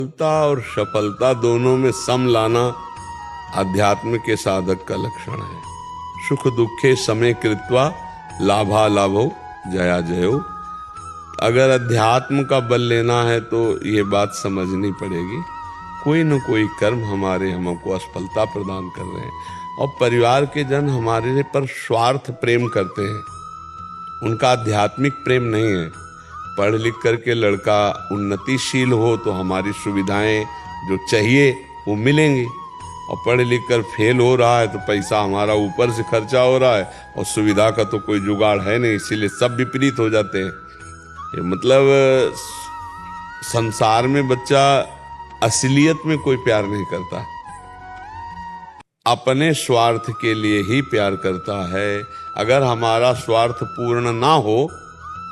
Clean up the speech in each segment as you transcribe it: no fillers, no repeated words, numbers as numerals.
सफलता और सफलता दोनों में सम लाना अध्यात्म के साधक का लक्षण है। सुख दुखे समे कृत्वा लाभा लाभो जया जयो। अगर अध्यात्म का बल लेना है तो ये बात समझनी पड़ेगी, कोई न कोई कर्म हमारे हमको असफलता प्रदान कर रहे हैं और परिवार के जन हमारे पर स्वार्थ प्रेम करते हैं, उनका आध्यात्मिक प्रेम नहीं है। पढ़ लिख करके लड़का उन्नतिशील हो तो हमारी सुविधाएं जो चाहिए वो मिलेंगी, और पढ़ लिख कर फेल हो रहा है तो पैसा हमारा ऊपर से खर्चा हो रहा है और सुविधा का तो कोई जुगाड़ है नहीं, इसीलिए सब विपरीत हो जाते हैं। ये मतलब संसार में बच्चा असलियत में कोई प्यार नहीं करता, अपने स्वार्थ के लिए ही प्यार करता है। अगर हमारा स्वार्थ पूर्ण ना हो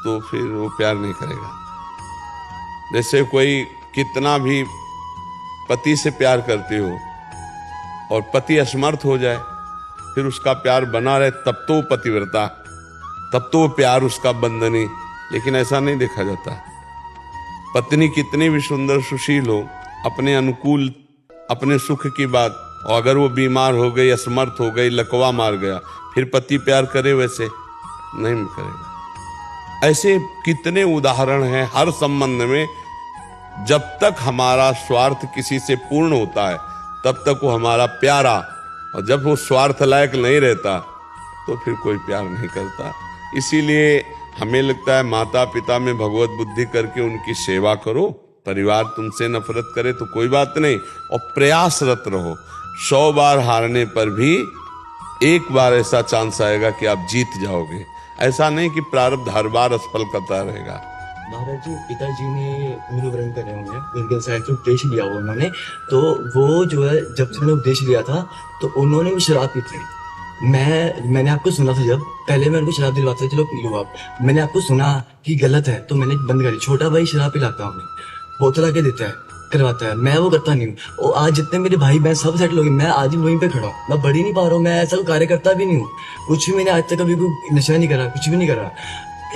तो फिर वो प्यार नहीं करेगा। जैसे कोई कितना भी पति से प्यार करते हो और पति असमर्थ हो जाए, फिर उसका प्यार बना रहे, तब तो वो पतिव्रता, तब तो वो प्यार उसका बंधनी। लेकिन ऐसा नहीं देखा जाता। पत्नी कितनी भी सुंदर सुशील हो, अपने अनुकूल अपने सुख की बात, और अगर वो बीमार हो गई, असमर्थ हो गई, लकवा मार गया, फिर पति प्यार करे वैसे नहीं करेगा। ऐसे कितने उदाहरण हैं हर संबंध में। जब तक हमारा स्वार्थ किसी से पूर्ण होता है तब तक वो हमारा प्यारा, और जब वो स्वार्थ लायक नहीं रहता तो फिर कोई प्यार नहीं करता। इसीलिए हमें लगता है माता पिता में भगवत बुद्धि करके उनकी सेवा करो। परिवार तुमसे नफरत करे तो कोई बात नहीं, और प्रयासरत रहो। 100 बार हारने पर भी एक बार ऐसा चांस आएगा कि आप जीत जाओगे। ऐसा नहीं कि प्रारब्ध हर बार असफल करता रहेगा। महाराज जी, पिताजी ने गुरु ग्रहण करे हुए हैं, उनके साथ जो उपदेश लिया हुआ उन्होंने, तो वो जो है जब से मैंने उपदेश लिया था तो उन्होंने भी शराब पी थी। मैंने आपको सुना था, जब पहले मैं उनको शराब दिलवाता था, चलो पी लो आप। मैंने आपको सुना कि गलत है तो मैंने बंद करी। छोटा भाई शराब पिलाता हूँ, बोतल आके देता है, करवाता है, मैं वो करता नहीं हूँ। और आज जितने मेरे भाई बहन सब सेटल हो गए, मैं आज भी वहीं पे खड़ा हूँ, मैं बढ़ ही नहीं पा रहा हूँ। मैं ऐसा कार्य करता भी नहीं हूँ, कुछ भी मैंने आज तक कभी कोई नशा नहीं करा, कुछ भी नहीं करा।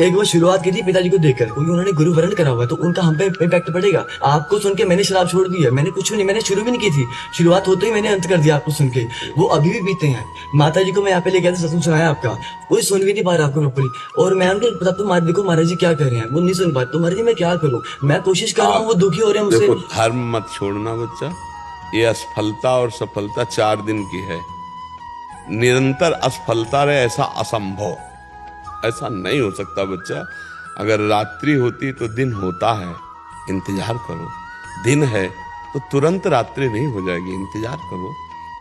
एक वो शुरुआत की थी पिताजी को देखकर, क्योंकि उन्होंने गुरु वरण करा हुआ है तो उनका हम पे इम्पैक्ट पड़ेगा। आपको सुन के मैंने शराब छोड़ दी है, मैंने कुछ नहीं, मैंने शुरू भी नहीं की थी, शुरुआत होते ही मैंने अंत कर दिया आपको सुन के। वो अभी भी पीते हैं। माता जी को मैं यहाँ पे लेके आया था, सत्संग सुनाया आपका, कोई सुन भी नहीं पा रहा आपको प्रॉपर्ली। और मैं उनको बता, तो देखो महाराज जी क्या कर रहे हैं, वो नहीं सुन पाते। तो महाराज जी मैं क्या करूँ, मैं कोशिश कर रहा हूँ, वो दुखी हो रहे हैं मुझसे। देखो, धर्म मत छोड़ना बच्चा। ये असफलता और सफलता 4 दिन की है। निरंतर असफलता रहे ऐसा असंभव, ऐसा नहीं हो सकता बच्चा। अगर रात्रि होती तो दिन होता है, इंतजार करो। दिन है तो तुरंत रात्रि नहीं हो जाएगी, इंतजार करो।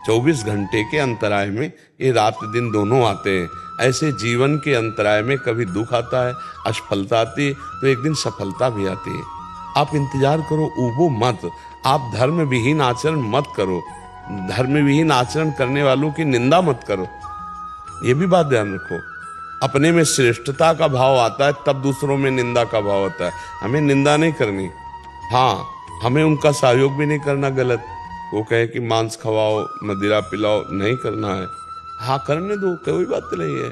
24 घंटे के अंतराय में ये रात दिन दोनों आते हैं। ऐसे जीवन के अंतराय में कभी दुख आता है, असफलता आती है, तो एक दिन सफलता भी आती है। आप इंतजार करो, ऊबो मत। आप धर्म विहीन आचरण मत करो, धर्म विहीन आचरण करने वालों की निंदा मत करो। ये भी बात ध्यान रखो। अपने में श्रेष्ठता का भाव आता है तब दूसरों में निंदा का भाव आता है। हमें निंदा नहीं करनी, हाँ हमें उनका सहयोग भी नहीं करना गलत। वो कहे कि मांस खवाओ, मदिरा पिलाओ, नहीं करना है, हाँ करने दो, कोई बात नहीं है।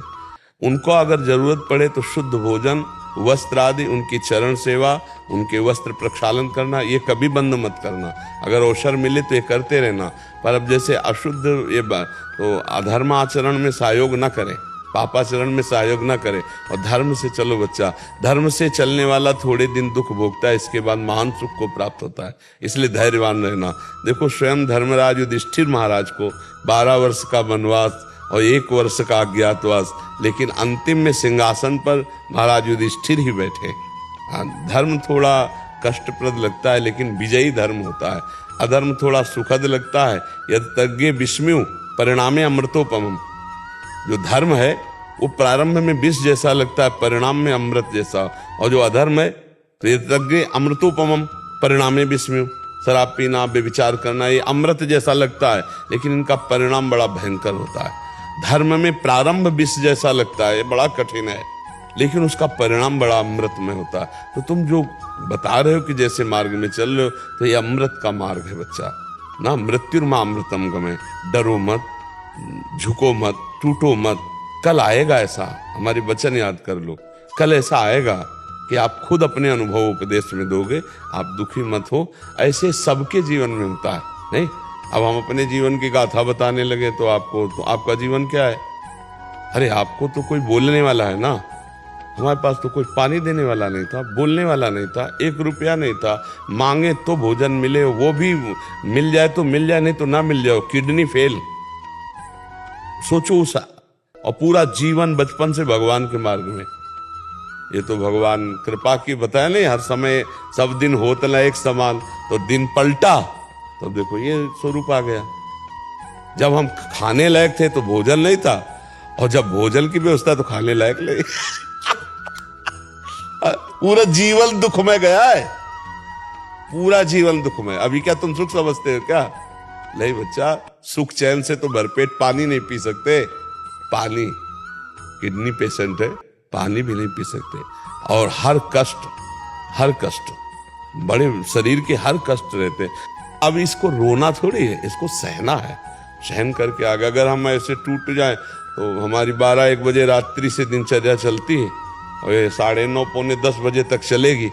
उनको अगर जरूरत पड़े तो शुद्ध भोजन, वस्त्र आदि, उनकी चरण सेवा, उनके वस्त्र प्रक्षालन करना, ये कभी बंद मत करना। अगर अवसर मिले तो ये करते रहना। पर अब जैसे अशुद्ध ये तो अधर्म आचरण में सहयोग न करें, पापाचरण में सहयोग ना करे, और धर्म से चलो बच्चा। धर्म से चलने वाला थोड़े दिन दुख भोगता है, इसके बाद महान सुख को प्राप्त होता है। इसलिए धैर्यवान रहना। देखो, स्वयं धर्मराज युधिष्ठिर महाराज को 12 वर्ष का वनवास और 1 वर्ष का अज्ञातवास, लेकिन अंतिम में सिंहासन पर महाराज युधिष्ठिर ही बैठे। धर्म थोड़ा कष्टप्रद लगता है लेकिन विजयी धर्म होता है। अधर्म थोड़ा सुखद लगता है। यद तज्ञे विस्मयु परिणामे अमृतोपमम्। जो धर्म है वो प्रारंभ में विष जैसा लगता है, परिणाम में अमृत जैसा। और जो अधर्म है तो ये तज्ञे अमृतोपमम् परिणामे विस्मयु। शराब पीना, बेविचार करना, ये अमृत जैसा लगता है लेकिन इनका परिणाम बड़ा भयंकर होता है। धर्म में प्रारंभ विष जैसा लगता है, ये बड़ा कठिन है, लेकिन उसका परिणाम बड़ा अमृत में होता है। तो तुम जो बता रहे हो कि जैसे मार्ग में चल रहे हो, तो ये अमृत का मार्ग है बच्चा ना। मृत्युर्मा अमृतम गमे। डरो मत, झुको मत, टूटो मत। कल आएगा ऐसा, हमारी वचन याद कर लो, कल ऐसा आएगा कि आप खुद अपने अनुभव उपदेश में दोगे, आप दुखी मत हो। ऐसे सबके जीवन में होता है, नहीं? अब हम अपने जीवन की गाथा बताने लगे तो आपका जीवन क्या है? अरे आपको तो कोई बोलने वाला है ना, हमारे पास तो कोई पानी देने वाला नहीं था, बोलने वाला नहीं था, 1 रुपया नहीं था, मांगे तो भोजन मिले, वो भी मिल जाए तो मिल जाए, नहीं तो ना मिल जाओ, किडनी फेल। सोचो उस, और पूरा जीवन बचपन से भगवान के मार्ग में। ये तो भगवान कृपा की बताया नहीं, हर समय सब दिन होत न एक समान, तो दिन पलटा तो देखो ये स्वरूप आ गया। जब हम खाने लायक थे तो भोजन नहीं था, और जब भोजन की व्यवस्था तो खाने लायक नहीं। पूरा जीवन दुख में गया है, पूरा जीवन दुख में। अभी क्या तुम सुख समझते हो क्या? नहीं बच्चा, सुख चैन से तो भरपेट पानी नहीं पी सकते। पानी, किडनी पेशेंट है, पानी भी नहीं पी सकते। और हर कष्ट बड़े शरीर के हर कष्ट रहते। अब इसको रोना थोड़ी है, इसको सहना है, सहन करके आगे। अगर हम ऐसे टूट जाए तो हमारी 12-1 बजे रात्रि से दिनचर्या चलती है, और ये 9:30 पौने 10 बजे तक चलेगी।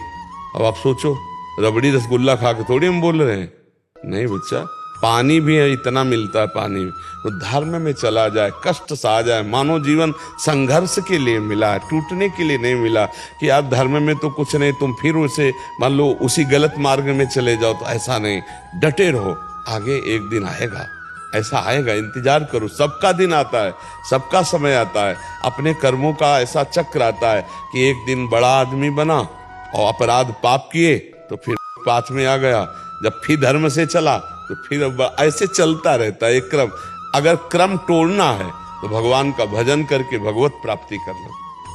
अब आप सोचो, रबड़ी रसगुल्ला खा के थोड़ी हम बोल रहे हैं, नहीं बच्चा। पानी भी है, इतना मिलता है पानी, तो धर्म में चला जाए, कष्ट सा आ जाए। मानव जीवन संघर्ष के लिए मिला है, टूटने के लिए नहीं मिला कि आप धर्म में तो कुछ नहीं, तुम फिर उसे मान लो उसी गलत मार्ग में चले जाओ। तो ऐसा नहीं, डटे रहो, आगे एक दिन आएगा, ऐसा आएगा, इंतजार करो। सबका दिन आता है, सबका समय आता है, अपने कर्मों का ऐसा चक्र आता है कि एक दिन बड़ा आदमी बना और अपराध पाप किए तो फिर पाथ में आ गया, जब फिर धर्म से चला तो फिर ऐसे चलता रहता है एक क्रम। अगर क्रम तोड़ना है तो भगवान का भजन करके भगवत प्राप्ति कर लो,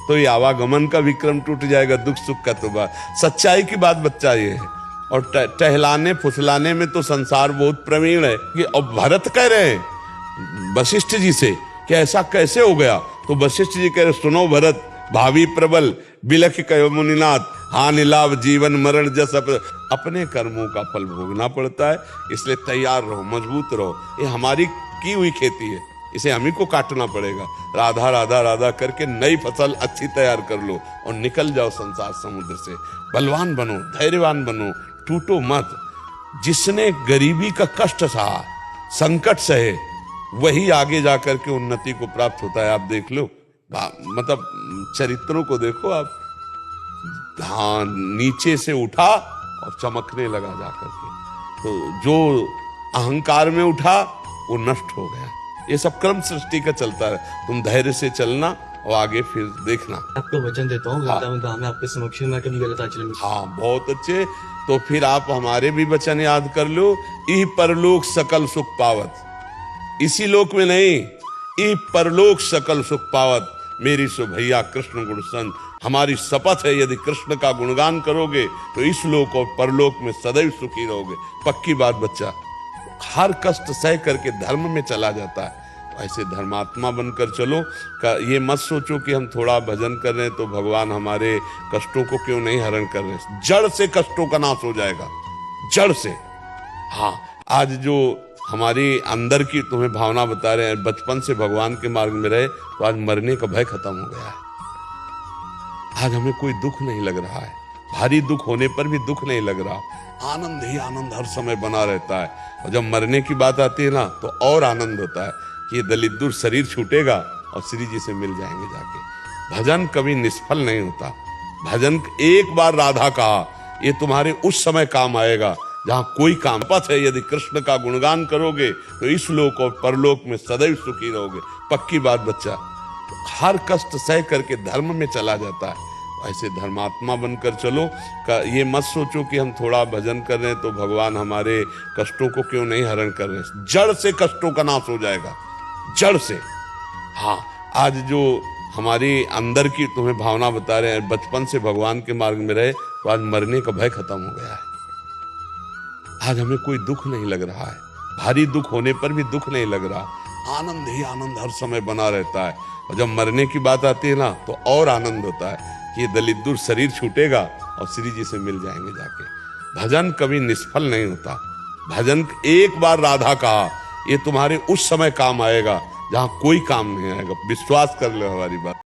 तो ये आवागमन का विक्रम टूट जाएगा, दुख सुख का तो बात। सच्चाई की बात बच्चा ये है। और टहलाने फुसलाने में तो संसार बहुत प्रवीण है कि अब भरत कह रहे हैं वशिष्ठ जी से कि ऐसा कैसे हो गया, तो वशिष्ठ जी कह रहे, सुनो भरत, भावी प्रबल बिलख कयो मुनिनाथ, हानि लाभ जीवन मरण जस अपने कर्मों का फल भोगना पड़ता है। इसलिए तैयार रहो, मजबूत रहो। ये हमारी की हुई खेती है, इसे हम ही को काटना पड़ेगा। राधा राधा राधा करके नई फसल अच्छी तैयार कर लो और निकल जाओ संसार समुद्र से। बलवान बनो, धैर्यवान बनो, टूटो मत। जिसने गरीबी का कष्ट सहा, संकट सहे, वही आगे जाकर के उन्नति को प्राप्त होता है। आप देख लो, मतलब चरित्रों को देखो आप। हाँ, नीचे से उठा और चमकने लगा जाकर के, तो जो अहंकार में उठा वो नष्ट हो गया। ये सब क्रम सृष्टि का चलता है। तुम धैर्य से चलना और आगे फिर देखना। आपको वचन देता हूँ, हाँ। मैं आपके समक्ष में कभी गलत आचरण नहीं। हाँ, बहुत अच्छे। तो फिर आप हमारे भी वचन याद कर लो। इह परलोक सकल सुख पावत, इसी लोक में नहीं, इह परलोक सकल सुख पावत, मेरी सो भैया कृष्ण गुण संग। हमारी शपथ है, यदि कृष्ण का गुणगान करोगे तो इस लोक और परलोक में सदैव सुखी रहोगे। पक्की बात बच्चा। हर कष्ट सह करके धर्म में चला जाता है। ऐसे धर्मात्मा बनकर चलो। ये मत सोचो कि हम थोड़ा भजन कर रहे हैं तो भगवान हमारे कष्टों को क्यों नहीं हरण कर रहे। जड़ से कष्टों का नाश हो जाएगा, जड़ से। हाँ, आज जो हमारी अंदर की तुम्हें भावना बता रहे हैं, बचपन से भगवान के मार्ग में रहे तो आज मरने का भय खत्म हो गया है। आज हमें कोई दुख नहीं लग रहा है, भारी दुख होने पर भी दुख नहीं लग रहा। आनंद ही आनंद हर समय बना रहता है। और जब मरने की बात आती है ना, तो और आनंद होता है कि ये दलित शरीर छूटेगा और श्री जी से मिल जाएंगे जाके। भजन कभी निष्फल नहीं होता। भजन, एक बार राधा कहा, ये तुम्हारे उस समय काम आएगा जहां कोई काम। पथ है, यदि कृष्ण का गुणगान करोगे तो इस लोक और परलोक में सदैव सुखी रहोगे। पक्की बात बच्चा। हर कष्ट सह करके धर्म में चला जाता है। ऐसे धर्मात्मा बनकर चलो। ये मत सोचो कि हम थोड़ा भजन कर रहे हैं तो भगवान हमारे कष्टों को क्यों नहीं हरण कर रहे। जड़ से कष्टों का नाश हो जाएगा, जड़ से। हाँ, आज जो हमारी अंदर की तुम्हें भावना बता रहे हैं, बचपन से भगवान के मार्ग में रहे तो आज मरने का भय खत्म हो गया है। आज हमें कोई दुख नहीं लग रहा है, भारी दुख होने पर भी दुख नहीं लग रहा। आनंद ही आनंद हर समय बना रहता है। और जब मरने की बात आती है ना, तो और आनंद होता है कि ये दलित शरीर छूटेगा और श्री जी से मिल जाएंगे जाके। भजन कभी निष्फल नहीं होता। भजन, एक बार राधा कहा, ये तुम्हारे उस समय काम आएगा जहां कोई काम नहीं आएगा। विश्वास कर लो हमारी बात।